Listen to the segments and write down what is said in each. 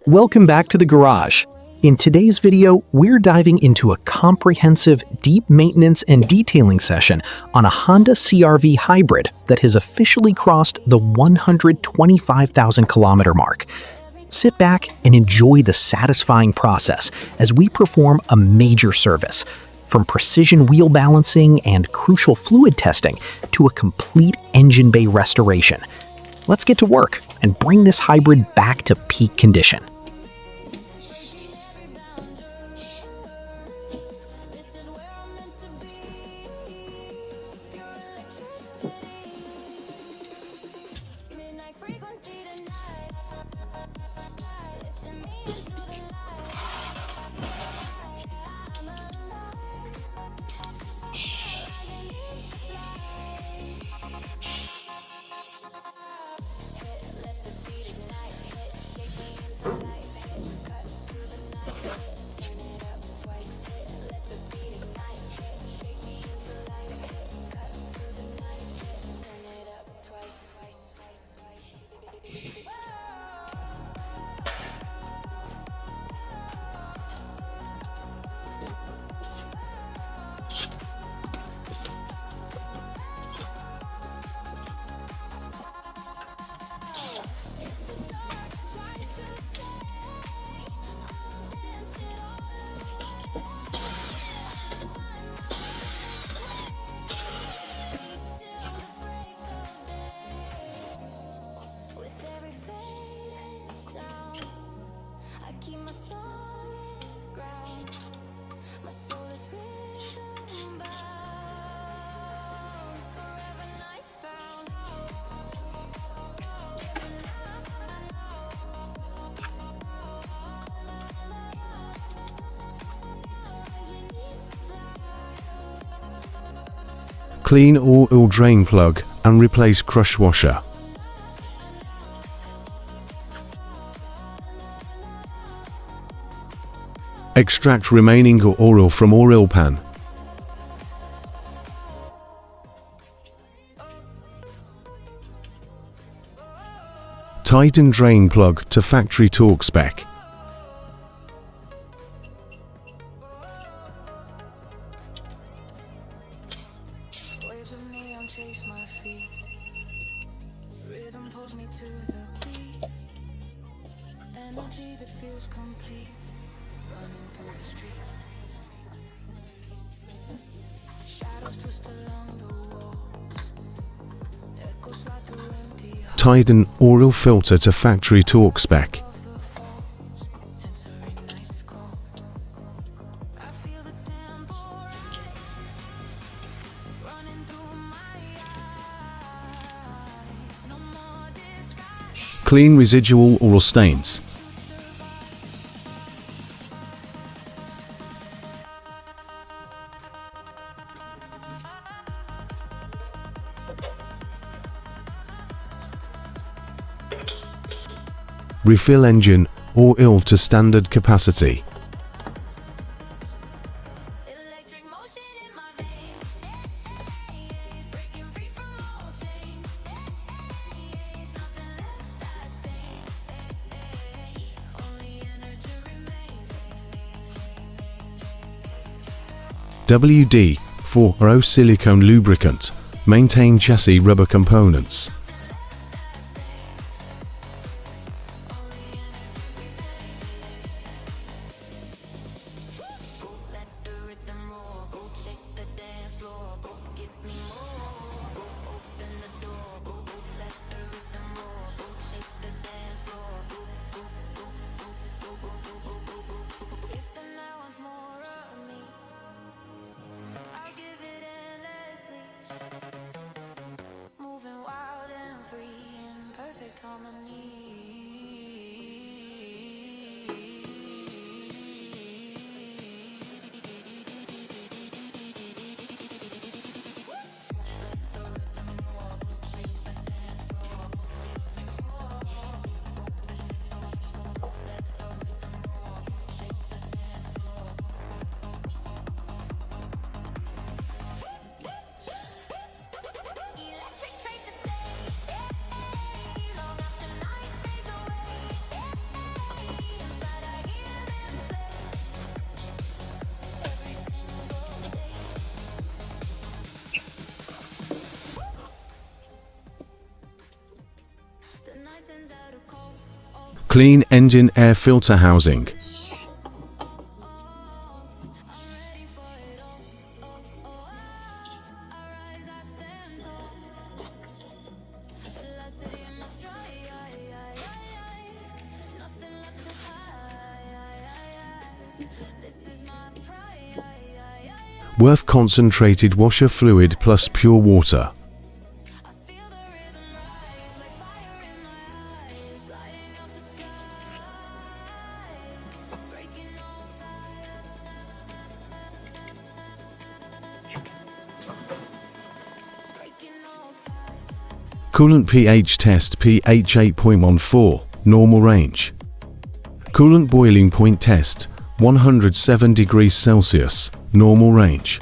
Welcome back to the garage. In today's video, we're diving into a comprehensive, deep maintenance and detailing session on a Honda CR-V hybrid that has officially crossed the 125,000 kilometer mark. Sit back and enjoy the satisfying process as we perform a major service, from precision wheel balancing and crucial fluid testing to a complete engine bay restoration. Let's get to work and bring this hybrid back to peak condition. Clean oil drain plug and replace crush washer. Extract remaining oil from oil pan. Tighten drain plug to factory torque spec. Tighten oil filter to factory torque spec. Clean residual oil stains. Refill engine oil to standard capacity. WD-40 silicone lubricant. Maintain chassis rubber components. Clean engine air filter housing. Worth concentrated washer fluid plus pure water. Coolant pH test, pH 8.14, normal range. Coolant boiling point test, 107 degrees Celsius, normal range.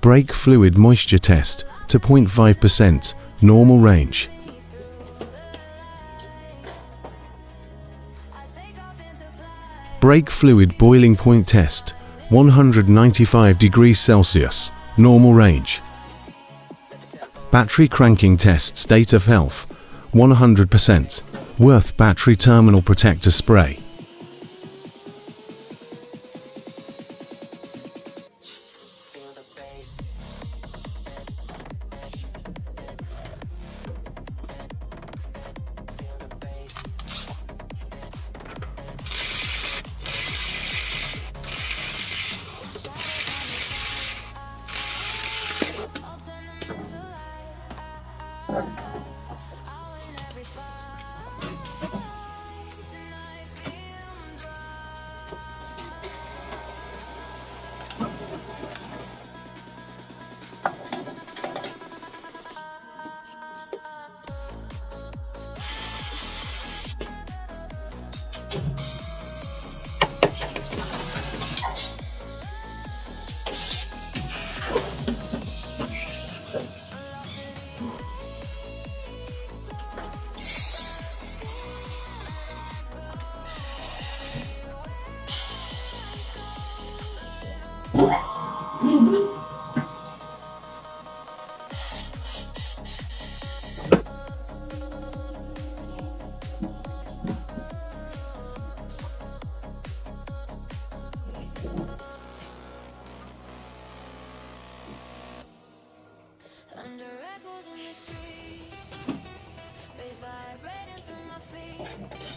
Brake fluid moisture test to 0.5%, normal range. Brake fluid boiling point test, 195 degrees Celsius, normal range. Battery cranking test state of health, 100%, worth battery terminal protector spray.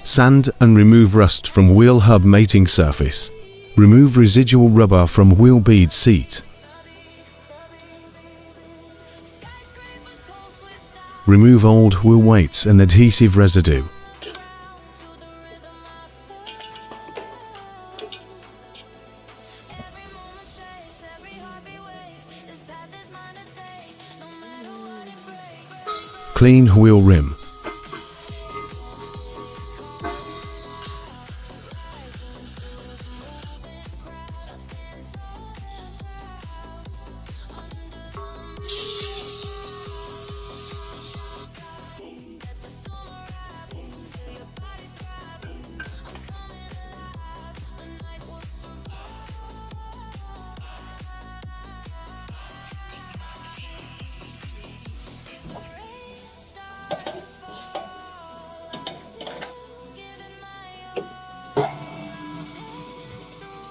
Sand and remove rust from wheel hub mating surface. Remove residual rubber from wheel bead seat. Remove old wheel weights and adhesive residue. Clean wheel rim.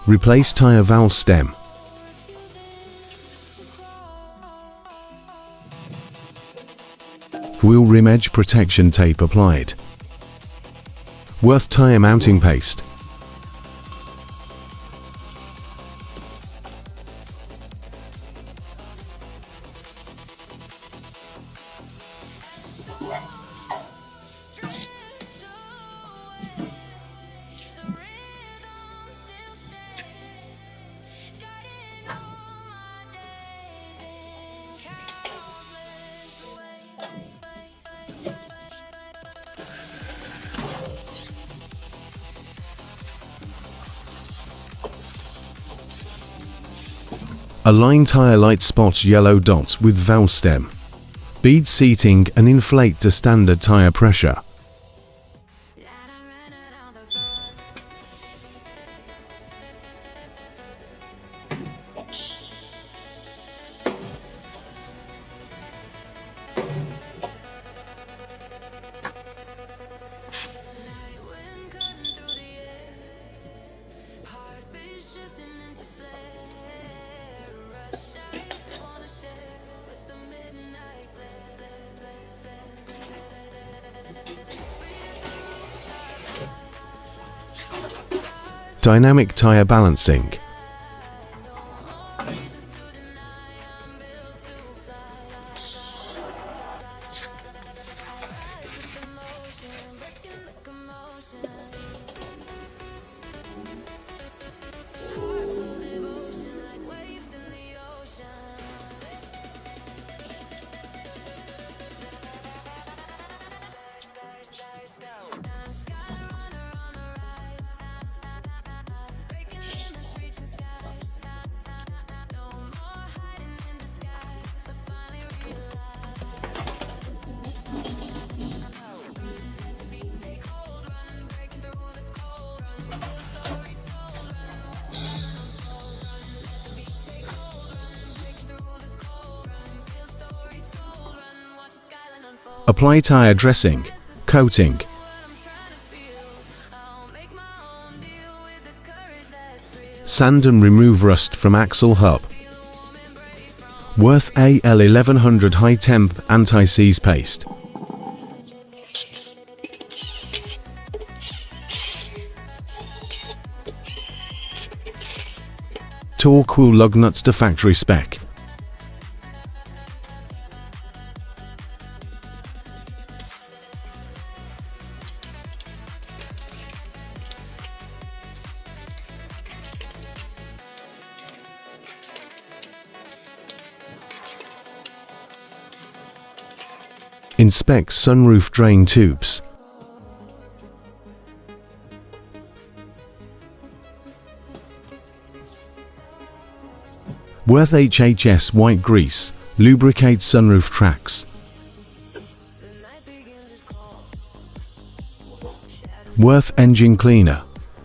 Replace tire valve stem. Wheel rim edge protection tape applied. Worth tire mounting paste. Align tire light spot yellow dots with valve stem. Bead seating and inflate to standard tire pressure. Dynamic tire balancing. Apply tire dressing, coating. Sand and remove rust from axle hub. Worth AL1100 high temp anti-seize paste. Torque wheel lug nuts to factory spec. Inspect sunroof drain tubes. Worth HHS white grease, lubricate sunroof tracks. Worth engine cleaner,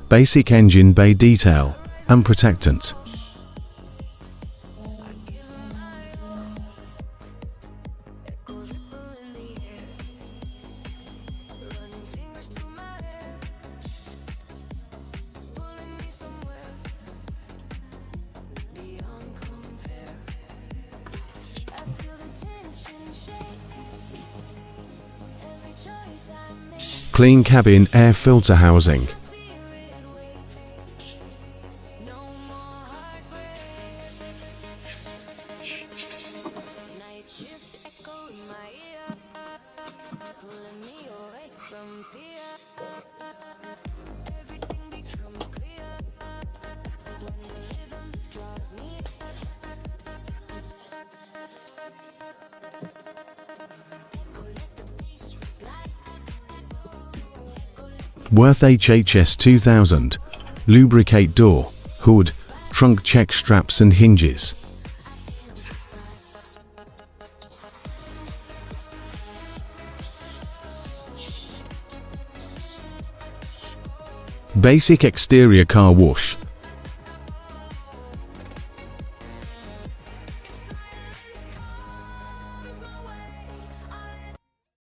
basic engine bay detail, and protectant. Clean cabin air filter housing. Worth HHS 2000, lubricate door, hood, trunk check straps and hinges. Basic exterior car wash.